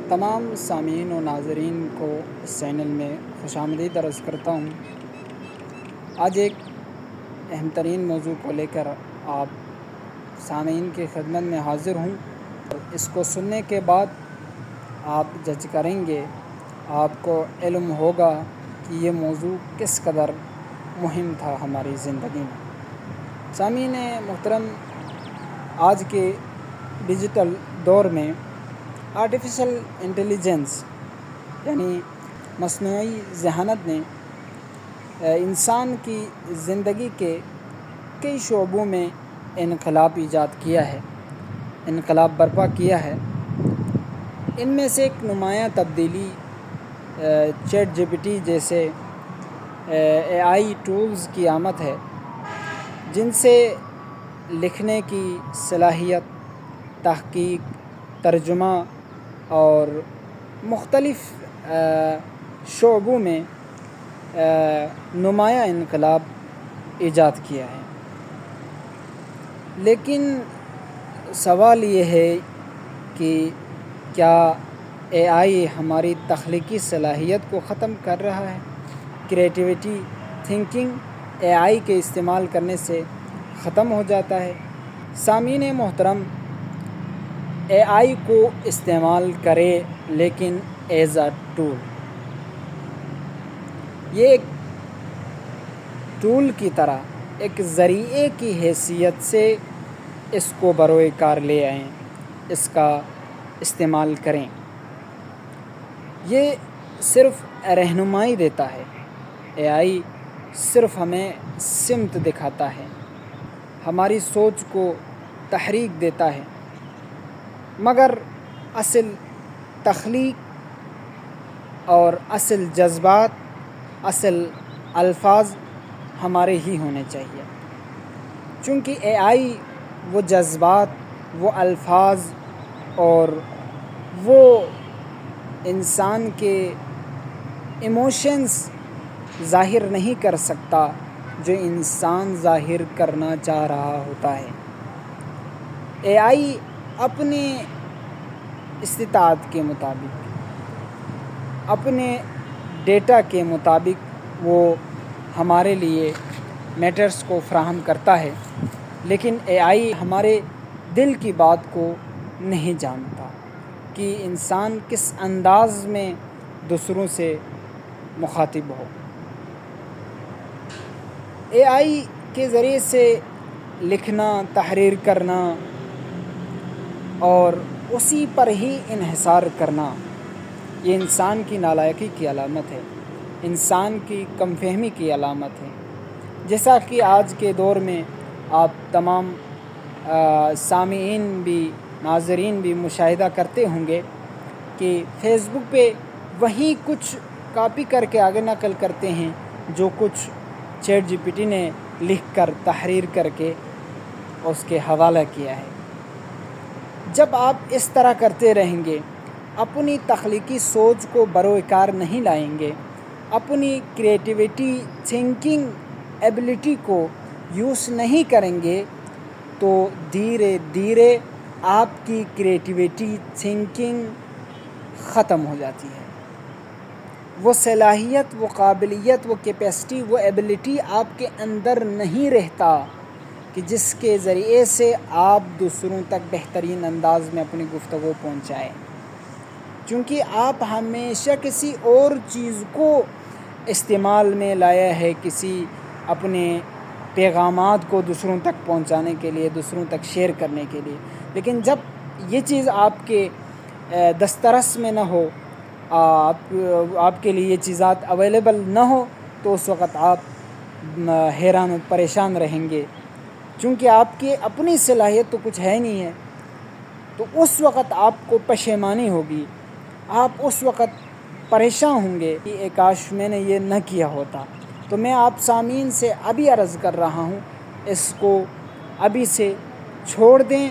تمام سامعین و ناظرین کو اس چینل میں خوش آمدید عرض کرتا ہوں۔ آج ایک اہم ترین موضوع کو لے کر آپ سامعین کی خدمت میں حاضر ہوں۔ اس کو سننے کے بعد آپ جج کریں گے، آپ کو علم ہوگا کہ یہ موضوع کس قدر مہم تھا ہماری زندگی میں۔ سامعین محترم، آج کے ڈیجیٹل دور میں آرٹیفیشل انٹیلیجنس یعنی مصنوعی ذہانت نے انسان کی زندگی کے کئی شعبوں میں انقلاب ایجاد کیا ہے، انقلاب برپا کیا ہے۔ ان میں سے ایک نمایاں تبدیلی چیٹ جی پی ٹی جیسے اے آئی ٹولز کی آمد ہے، جن سے لکھنے کی صلاحیت، تحقیق، ترجمہ اور مختلف شعبوں میں نمایاں انقلاب ایجاد کیا ہے۔ لیکن سوال یہ ہے کہ کیا اے آئی ہماری تخلیقی صلاحیت کو ختم کر رہا ہے؟ کریٹیوٹی، تھنکنگ اے آئی کے استعمال کرنے سے ختم ہو جاتا ہے؟ سامعین محترم، اے آئی کو استعمال کرے لیکن ایز اے ٹول۔ یہ ایک ٹول کی طرح، ایک ذریعے کی حیثیت سے اس کو بروئے کار لے آئیں، اس کا استعمال کریں۔ یہ صرف رہنمائی دیتا ہے، اے آئی صرف ہمیں سمت دکھاتا ہے، ہماری سوچ کو تحریک دیتا ہے، مگر اصل تخلیق اور اصل جذبات، اصل الفاظ ہمارے ہی ہونے چاہیے۔ چونکہ اے آئی وہ جذبات، وہ الفاظ اور وہ انسان کے ایموشنز ظاہر نہیں کر سکتا جو انسان ظاہر کرنا چاہ رہا ہوتا ہے۔ اے آئی اپنے استطاعت کے مطابق، اپنے ڈیٹا کے مطابق وہ ہمارے لیے میٹرز کو فراہم کرتا ہے، لیکن اے آئی ہمارے دل کی بات کو نہیں جانتا کہ انسان کس انداز میں دوسروں سے مخاطب ہو۔ اے آئی کے ذریعے سے لکھنا، تحریر کرنا اور اسی پر ہی انحصار کرنا، یہ انسان کی نالائقی کی علامت ہے، انسان کی کم فہمی کی علامت ہے۔ جیسا کہ آج کے دور میں آپ تمام سامعین بھی، ناظرین بھی مشاہدہ کرتے ہوں گے کہ فیس بک پہ وہی کچھ کاپی کر کے آگے نقل کرتے ہیں جو کچھ چیٹ جی پی ٹی نے لکھ کر، تحریر کر کے اس کے حوالہ کیا ہے۔ جب آپ اس طرح کرتے رہیں گے، اپنی تخلیقی سوچ کو بروئے کار نہیں لائیں گے، اپنی کریٹیوٹی، تھنکنگ ایبلٹی کو یوز نہیں کریں گے، تو دھیرے دھیرے آپ کی کریٹیوٹی، تھنکنگ ختم ہو جاتی ہے۔ وہ صلاحیت، وہ قابلیت، وہ کیپیسٹی، وہ ایبلٹی آپ کے اندر نہیں رہتا کہ جس کے ذریعے سے آپ دوسروں تک بہترین انداز میں اپنی گفتگو پہنچائیں، چونکہ آپ ہمیشہ کسی اور چیز کو استعمال میں لایا ہے، کسی اپنے پیغامات کو دوسروں تک پہنچانے کے لیے، دوسروں تک شیئر کرنے کے لیے۔ لیکن جب یہ چیز آپ کے دسترس میں نہ ہو، آپ کے لیے یہ چیزات اویلیبل نہ ہو، تو اس وقت آپ حیران و پریشان رہیں گے، چونکہ آپ کی اپنی صلاحیت تو کچھ ہے نہیں ہے۔ تو اس وقت آپ کو پشیمانی ہوگی، آپ اس وقت پریشان ہوں گے کہ کاش میں نے یہ نہ کیا ہوتا۔ تو میں آپ سامعین سے ابھی عرض کر رہا ہوں، اس کو ابھی سے چھوڑ دیں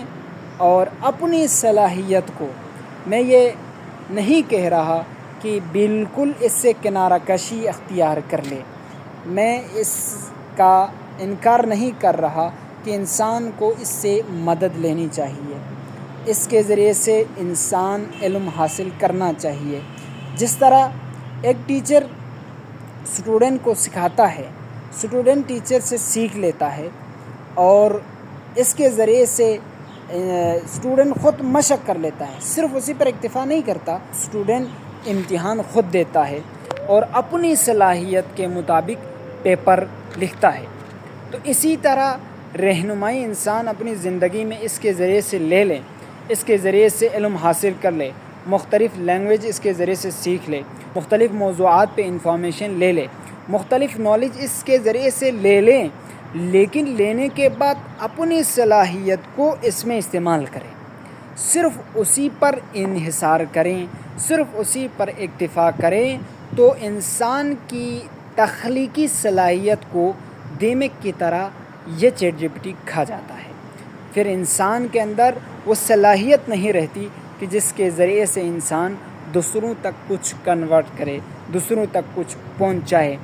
اور اپنی صلاحیت کو، میں یہ نہیں کہہ رہا کہ بالکل اس سے کنارہ کشی اختیار کر لے، میں اس کا انکار نہیں کر رہا کہ انسان کو اس سے مدد لینی چاہیے، اس کے ذریعے سے انسان علم حاصل کرنا چاہیے۔ جس طرح ایک ٹیچر اسٹوڈنٹ کو سکھاتا ہے، اسٹوڈنٹ ٹیچر سے سیکھ لیتا ہے، اور اس کے ذریعے سے اسٹوڈنٹ خود مشق کر لیتا ہے، صرف اسی پر اکتفا نہیں کرتا، اسٹوڈنٹ امتحان خود دیتا ہے اور اپنی صلاحیت کے مطابق پیپر لکھتا ہے۔ تو اسی طرح رہنمائی انسان اپنی زندگی میں اس کے ذریعے سے لے لے، اس کے ذریعے سے علم حاصل کر لے، مختلف لینگویج اس کے ذریعے سے سیکھ لے، مختلف موضوعات پہ انفارمیشن لے لے، مختلف نالج اس کے ذریعے سے لے لیں، لیکن لینے کے بعد اپنی صلاحیت کو اس میں استعمال کریں، صرف اسی پر انحصار کریں، صرف اسی پر اکتفا کریں، تو انسان کی تخلیقی صلاحیت کو دیمک کی طرح یہ چیٹ جی پی ٹی کھا جاتا ہے۔ پھر انسان کے اندر وہ صلاحیت نہیں رہتی کہ جس کے ذریعے سے انسان دوسروں تک کچھ کنورٹ کرے، دوسروں تک کچھ پہنچائے۔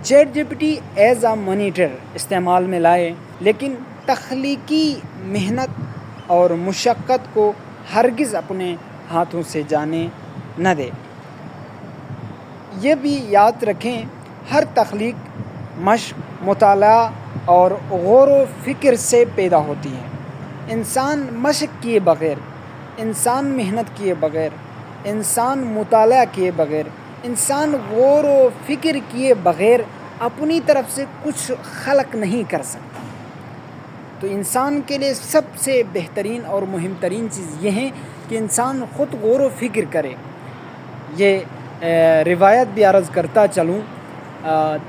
ChatGPT as a monitor استعمال میں لائے، لیکن تخلیقی محنت اور مشقت کو ہرگز اپنے ہاتھوں سے جانے نہ دے۔ یہ بھی یاد رکھیں، ہر تخلیق مشق، مطالعہ اور غور و فکر سے پیدا ہوتی ہے۔ انسان مشق کیے بغیر، انسان محنت کیے بغیر، انسان مطالعہ کیے بغیر، انسان غور و فکر کیے بغیر اپنی طرف سے کچھ خلق نہیں کر سکتا۔ تو انسان کے لیے سب سے بہترین اور مہم ترین چیز یہ ہے کہ انسان خود غور و فکر کرے۔ یہ روایت بھی عرض کرتا چلوں،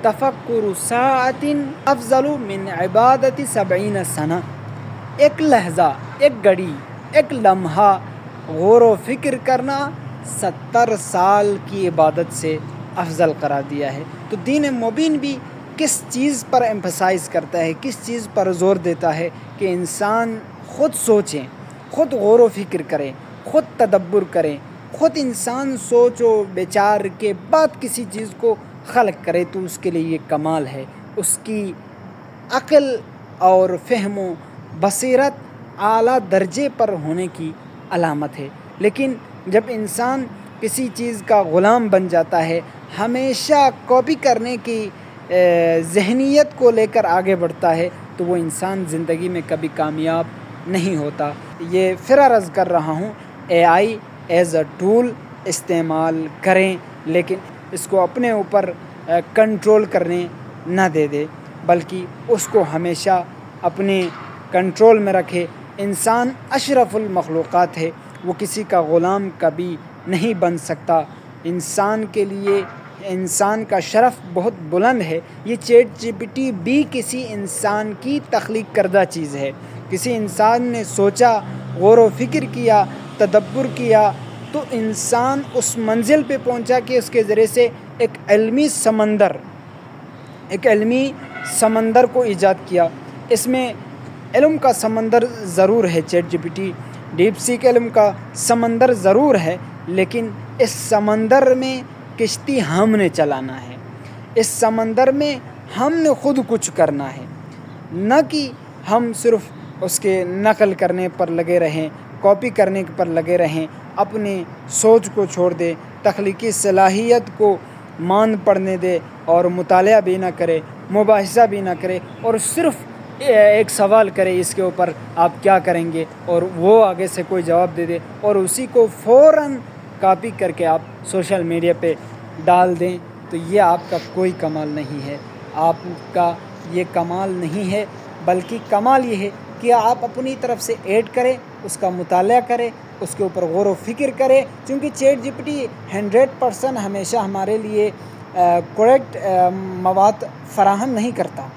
تفکر ساعت افضل من عبادت 70 سنہ۔ ایک لحظہ، ایک گھڑی، ایک لمحہ غور و فکر کرنا 70 سال کی عبادت سے افضل قرار دیا ہے۔ تو دین مبین بھی کس چیز پر ایمفسائز کرتا ہے، کس چیز پر زور دیتا ہے کہ انسان خود سوچیں، خود غور و فکر کریں، خود تدبر کریں، خود انسان سوچ و بچار کے بعد کسی چیز کو خلق کرے، تو اس کے لیے یہ کمال ہے، اس کی عقل اور فہم و بصیرت اعلیٰ درجے پر ہونے کی علامت ہے۔ لیکن جب انسان کسی چیز کا غلام بن جاتا ہے، ہمیشہ کاپی کرنے کی ذہنیت کو لے کر آگے بڑھتا ہے، تو وہ انسان زندگی میں کبھی کامیاب نہیں ہوتا۔ یہ پھر عرض کر رہا ہوں، اے آئی ایز اے ٹول استعمال کریں، لیکن اس کو اپنے اوپر کنٹرول کرنے نہ دے بلکہ اس کو ہمیشہ اپنے کنٹرول میں رکھے۔ انسان اشرف المخلوقات ہے، وہ کسی کا غلام کبھی نہیں بن سکتا۔ انسان کے لیے انسان کا شرف بہت بلند ہے۔ یہ چیٹ جی پی ٹی بھی کسی انسان کی تخلیق کردہ چیز ہے، کسی انسان نے سوچا، غور و فکر کیا، تدبر کیا، تو انسان اس منزل پہ پہنچا کہ اس کے ذریعے سے ایک علمی سمندر کو ایجاد کیا۔ اس میں علم کا سمندر ضرور ہے، ChatGPT DeepSeek علم کا سمندر ضرور ہے، لیکن اس سمندر میں کشتی ہم نے چلانا ہے، اس سمندر میں ہم نے خود کچھ کرنا ہے، نہ کہ ہم صرف اس کے نقل کرنے پر لگے رہیں، کاپی کرنے پر لگے رہیں، اپنی سوچ کو چھوڑ دے، تخلیقی صلاحیت کو مان پڑنے دے اور مطالعہ بھی نہ کرے، مباحثہ بھی نہ کرے، اور صرف ایک سوال کرے اس کے اوپر آپ کیا کریں گے، اور وہ آگے سے کوئی جواب دے دے اور اسی کو فوراً کاپی کر کے آپ سوشل میڈیا پہ ڈال دیں، تو یہ آپ کا کوئی کمال نہیں ہے۔ آپ کا یہ کمال نہیں ہے، بلکہ کمال یہ ہے کہ آپ اپنی طرف سے ایڈ کریں، اس کا مطالعہ کریں، اس کے اوپر غور و فکر کریں، کیونکہ چیٹ جی پی ٹی 100% ہمیشہ ہمارے لیے کریکٹ مواد فراہم نہیں کرتا،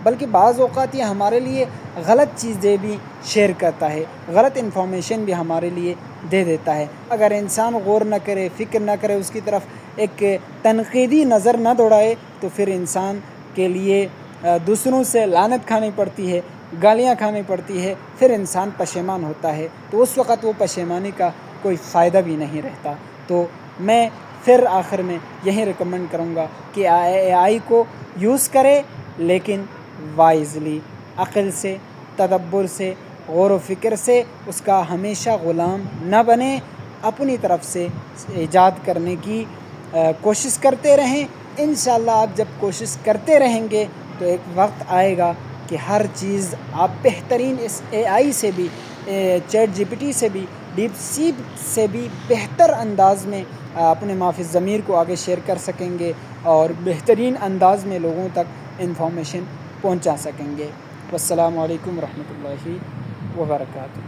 بلکہ بعض اوقات یہ ہمارے لیے غلط چیزیں بھی شیئر کرتا ہے، غلط انفارمیشن بھی ہمارے لیے دے دیتا ہے۔ اگر انسان غور نہ کرے، فکر نہ کرے، اس کی طرف ایک تنقیدی نظر نہ دوڑائے، تو پھر انسان کے لیے دوسروں سے لعنت کھانی پڑتی ہے، گالیاں کھانی پڑتی ہے، پھر انسان پشیمان ہوتا ہے، تو اس وقت وہ پشیمانی کا کوئی فائدہ بھی نہیں رہتا۔ تو میں پھر آخر میں یہی ریکمنڈ کروں گا کہ اے آئی کو یوز کرے، لیکن وائزلی، عقل سے، تدبر سے، غور و فکر سے اس کا ہمیشہ غلام نہ بنیں، اپنی طرف سے ایجاد کرنے کی کوشش کرتے رہیں۔ انشاءاللہ آپ جب کوشش کرتے رہیں گے تو ایک وقت آئے گا کہ ہر چیز آپ بہترین اس اے آئی سے بھی، چیٹ جی پی ٹی سے بھی، ڈیپ سیک سے بھی بہتر انداز میں اپنے ما فی الضمیر کو آگے شیئر کر سکیں گے اور بہترین انداز میں لوگوں تک انفارمیشن پہنچا سکیں گے۔ والسلام علیکم ورحمۃ اللہ وبرکاتہ۔